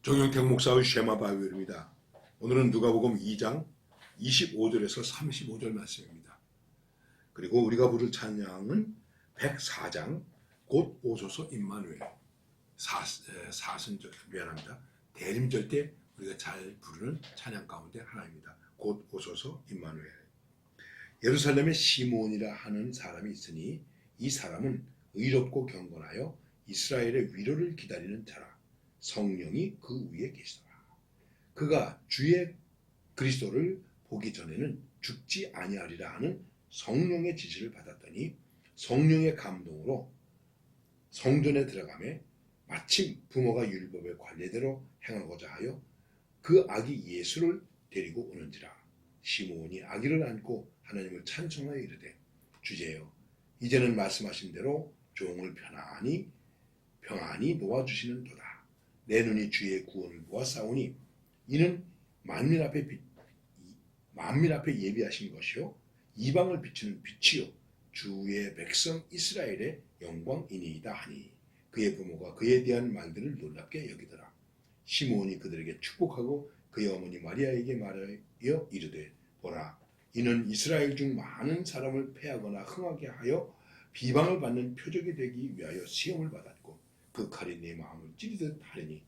정영택 목사의 쉐마 바이블입니다. 오늘은 누가복음 2장 25절에서 35절 말씀입니다. 그리고 우리가 부를 찬양은 104장 곧 오소서 임마누엘 사순절 미안합니다. 대림절 때 우리가 잘 부르는 찬양 가운데 하나입니다. 곧 오소서 임마누엘. 예루살렘에 시몬이라 하는 사람이 있으니 이 사람은 의롭고 경건하여 이스라엘의 위로를 기다리는 자라. 성령이 그 위에 계시더라. 그가 주의 그리스도를 보기 전에는 죽지 아니하리라 하는 성령의 지시를 받았더니 성령의 감동으로 성전에 들어가매 마침 부모가 율법의 관례대로 행하고자 하여 그 아기 예수를 데리고 오는지라. 시몬이 아기를 안고 하나님을 찬송하여 이르되 주제여 이제는 말씀하신 대로 종을 평안히 놓아주시는 도다. 내 눈이 주의 구원을 보았사오니 이는 만민 앞에 예비하신 것이요 이방을 비추는 빛이요 주의 백성 이스라엘의 영광이니이다 하니 그의 부모가 그에 대한 말들을 놀랍게 여기더라. 시몬이 그들에게 축복하고 그의 어머니 마리아에게 말하여 이르되 보라 이는 이스라엘 중 많은 사람을 패하거나 흥하게 하여 비방을 받는 표적이 되기 위하여 시험을 받았고 그 칼이 내 마음을 찌르듯 하리니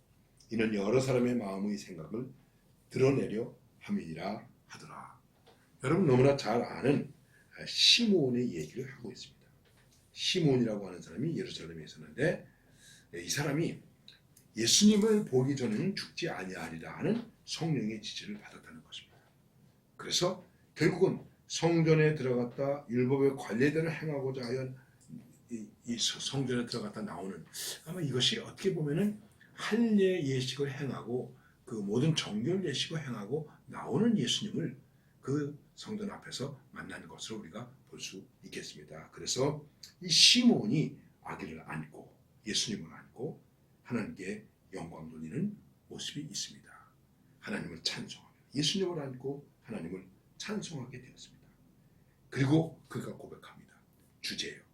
이는 여러 사람의 마음의 생각을 드러내려 함이니라 하더라. 여러분 너무나 잘 아는 시몬의 얘기를 하고 있습니다. 시몬이라고 하는 사람이 예루살렘에 있었는데 이 사람이 예수님을 보기 전에는 죽지 아니하리라 하는 성령의 지시를 받았다는 것입니다. 그래서 결국은 성전에 들어갔다 율법의 관례대로 행하고자 하여 이 성전에 들어갔다 나오는 아마 이것이 어떻게 보면은 할례 예식을 행하고 그 모든 정결 예식을 행하고 나오는 예수님을 그 성전 앞에서 만난 것으로 우리가 볼 수 있겠습니다. 그래서 이 시몬이 아기를 안고 예수님을 안고 하나님께 영광 돌리는 모습이 있습니다. 하나님을 찬송하며 예수님을 안고 하나님을 찬송하게 되었습니다. 그리고 그가 고백합니다. 주제요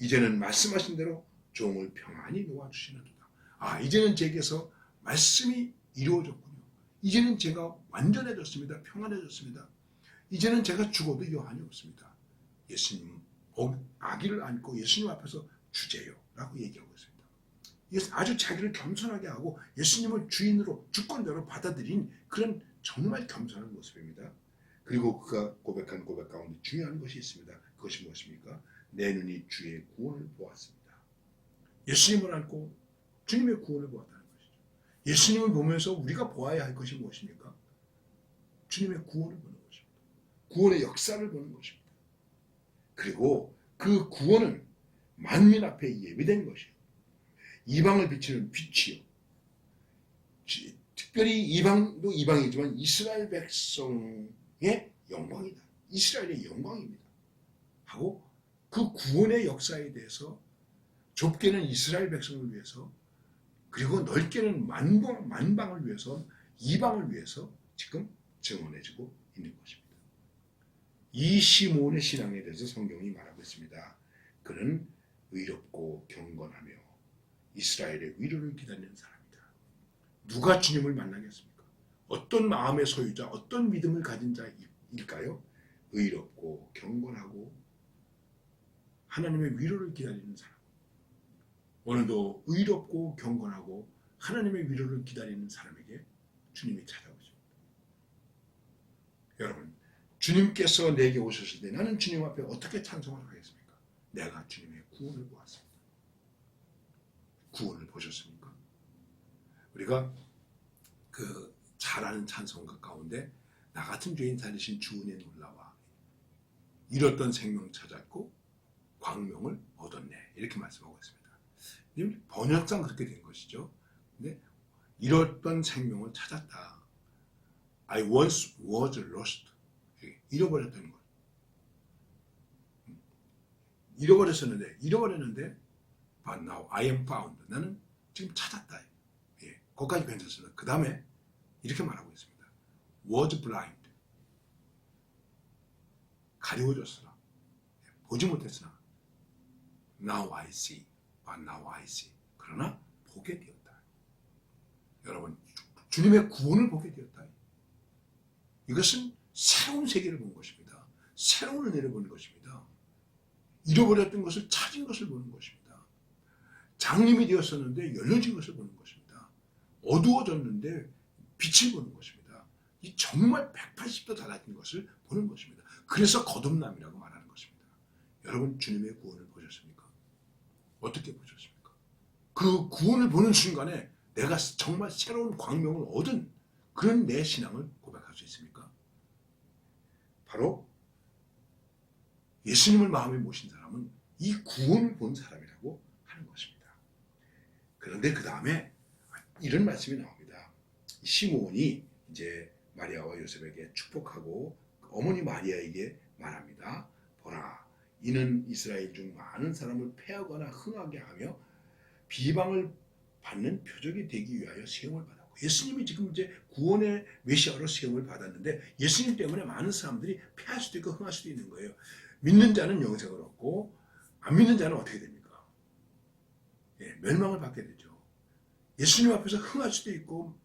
이제는 말씀하신 대로 종을 평안히 놓아주시는 도다. 이제는 제게서 말씀이 이루어졌군요. 이제는 제가 완전해졌습니다. 평안해졌습니다. 이제는 제가 죽어도 여한이 없습니다. 예수님 아기를 안고 예수님 앞에서 주제요 라고 얘기하고 있습니다. 아주 자기를 겸손하게 하고 예수님을 주인으로 주권자로 받아들인 그런 정말 겸손한 모습입니다. 그리고 그가 고백한 고백 가운데 중요한 것이 있습니다. 그것이 무엇입니까? 내 눈이 주의 구원을 보았습니다. 예수님을 안고 주님의 구원을 보았다는 것이죠. 예수님을 보면서 우리가 보아야 할 것이 무엇입니까? 주님의 구원을 보는 것입니다. 구원의 역사를 보는 것입니다. 그리고 그 구원은 만민 앞에 예비된 것이요 이방을 비추는 빛이요 특별히 이방도 이방이지만 이스라엘 백성의 영광이다. 이스라엘의 영광입니다. 하고 그 구원의 역사에 대해서 좁게는 이스라엘 백성을 위해서 그리고 넓게는 만방을 위해서 이방을 위해서 지금 증언해주고 있는 것입니다. 이 시몬의 신앙에 대해서 성경이 말하고 있습니다. 그는 의롭고 경건하며 이스라엘의 위로를 기다리는 사람이다. 누가 주님을 만나겠습니까? 어떤 마음의 소유자, 어떤 믿음을 가진 자일까요? 의롭고 경건하고 하나님의 위로를 기다리는 사람. 오늘도 의롭고 경건하고 하나님의 위로를 기다리는 사람에게 주님이 찾아오십니다. 여러분, 주님께서 내게 오셨을 때 나는 주님 앞에 어떻게 찬송을 하겠습니까? 내가 주님의 구원을 보았습니다. 구원을 보셨습니까? 우리가 그 잘 아는 찬송가 가운데 나 같은 죄인 살리신 주 은혜 놀라와 잃었던 생명 찾았고 광명을 얻었네 이렇게 말씀하고 있습니다. 번역상 그렇게 된 것이죠. 근데 잃었던 생명을 찾았다. I once was lost. 잃어버렸던 것. 잃어버렸는데 but now I am found. 나는 지금 찾았다. 거기까지 괜찮습니다. 그 다음에 이렇게 말하고 있습니다. was blind. 가리워졌으나 보지 못했으나 now I see. But now I see. 그러나 보게 되었다. 여러분 주님의 구원을 보게 되었다. 이것은 새로운 세계를 본 것입니다. 새로운 은혜를 보는 것입니다. 잃어버렸던 것을 찾은 것을 보는 것입니다. 장님이 되었었는데 열려진 것을 보는 것입니다. 어두워졌는데 빛을 보는 것입니다. 이 정말 180도 달라진 것을 보는 것입니다. 그래서 거듭남이라고 말하는 것입니다. 여러분 주님의 구원을 보셨습니까? 어떻게 보셨습니까? 그 구원을 보는 순간에 내가 정말 새로운 광명을 얻은 그런 내 신앙을 고백할 수 있습니까? 바로 예수님을 마음에 모신 사람은 이 구원을 본 사람이라고 하는 것입니다. 그런데 그 다음에 이런 말씀이 나옵니다. 시므온이 이제 마리아와 요셉에게 축복하고 어머니 마리아에게 말합니다. 보라, 이는 이스라엘 중 많은 사람을 패하거나 흥하게 하며 비방을 받는 표적이 되기 위하여 시험을 받았고, 예수님이 지금 이제 구원의 메시아로 시험을 받았는데 예수님 때문에 많은 사람들이 패할 수도 있고 흥할 수도 있는 거예요. 믿는 자는 영생을 얻고 안 믿는 자는 어떻게 됩니까? 멸망을 받게 되죠. 예수님 앞에서 흥할 수도 있고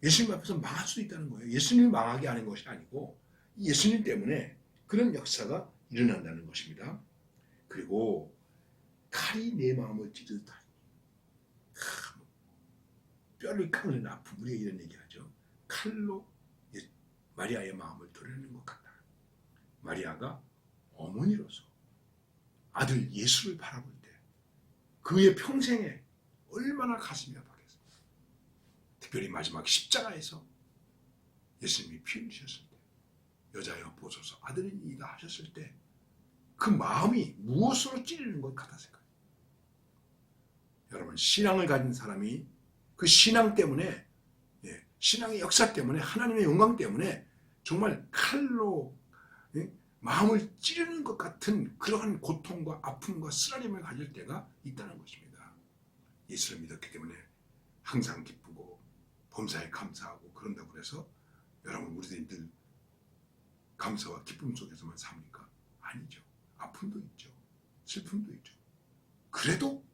예수님 앞에서 망할 수도 있다는 거예요. 예수님이 망하게 하는 것이 아니고 예수님 때문에 그런 역사가 일어난다는 것입니다. 그리고 칼이 내 마음을 찌르다니, 뼈를 깎는 아픔, 우리가 이런 얘기하죠. 칼로 마리아의 마음을 도려내는 것 같다. 마리아가 어머니로서 아들 예수를 바라볼 때 그의 평생에 얼마나 가슴이 아팠겠습니까? 특별히 마지막 십자가에서 예수님이 피 흘리셨을 때, 여자여 보소서 아들이니이다 하셨을 때 그 마음이 무엇으로 찌르는 것 같았을까요? 여러분, 신앙을 가진 사람이 그 신앙 때문에, 신앙의 역사 때문에, 하나님의 영광 때문에 정말 칼로 마음을 찌르는 것 같은 그러한 고통과 아픔과 쓰라림을 가질 때가 있다는 것입니다. 예수를 믿었기 때문에 항상 기쁘고 범사에 감사하고 그런다고 해서 여러분, 우리들이 늘 감사와 기쁨 속에서만 삽니까? 아니죠. 아픔도 있죠. 슬픔도 있죠. 그래도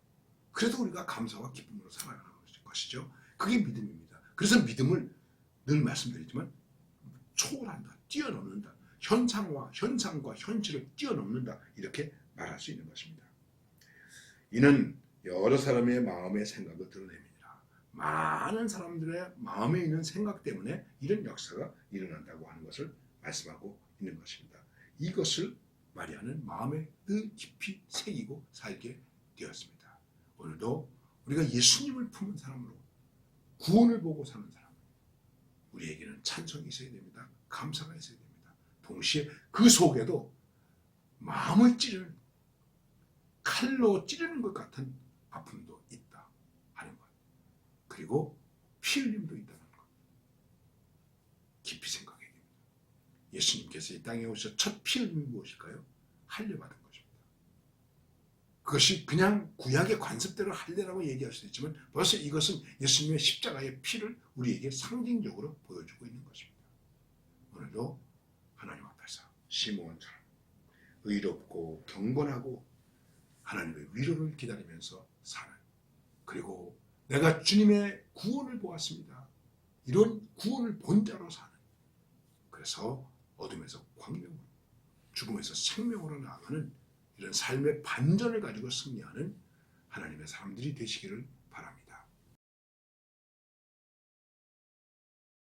우리가 감사와 기쁨으로 살아가는 것이죠. 그게 믿음입니다. 그래서 믿음을 늘 말씀드리지만 초월한다, 뛰어넘는다. 현상과 현실을 뛰어넘는다, 이렇게 말할 수 있는 것입니다. 이는 여러 사람의 마음의 생각을 드러냅니다. 많은 사람들의 마음에 있는 생각 때문에 이런 역사가 일어난다고 하는 것을 말씀하고 있는 것입니다. 이것을 마리아는 마음에 늘 깊이 새기고 살게 되었습니다. 오늘도 우리가 예수님을 품은 사람으로 구원을 보고 사는 사람, 우리에게는 찬송이 있어야 됩니다. 감사가 있어야 됩니다. 동시에 그 속에도 마음을 찌르는, 칼로 찌르는 것 같은 아픔도 있다 하는 것, 그리고 피 흘림도 있다는 것, 깊이 생각해야 됩니다. 예수님께서 이 땅에 오셔서 첫 피 흘림이 무엇일까요? 할례받은 것입니다. 그것이 그냥 구약의 관습대로 할례라고 얘기할 수도 있지만 벌써 이것은 예수님의 십자가의 피를 우리에게 상징적으로 보여주고 있는 것입니다. 오늘도 하나님 앞에서 시므온처럼 의롭고 경건하고 하나님의 위로를 기다리면서 사는, 그리고 내가 주님의 구원을 보았습니다, 이런 구원을 본 자로 사는, 그래서 어둠에서 광명으로, 죽음에서 생명으로 나아가는 이런 삶의 반전을 가지고 승리하는 하나님의 사람들이 되시기를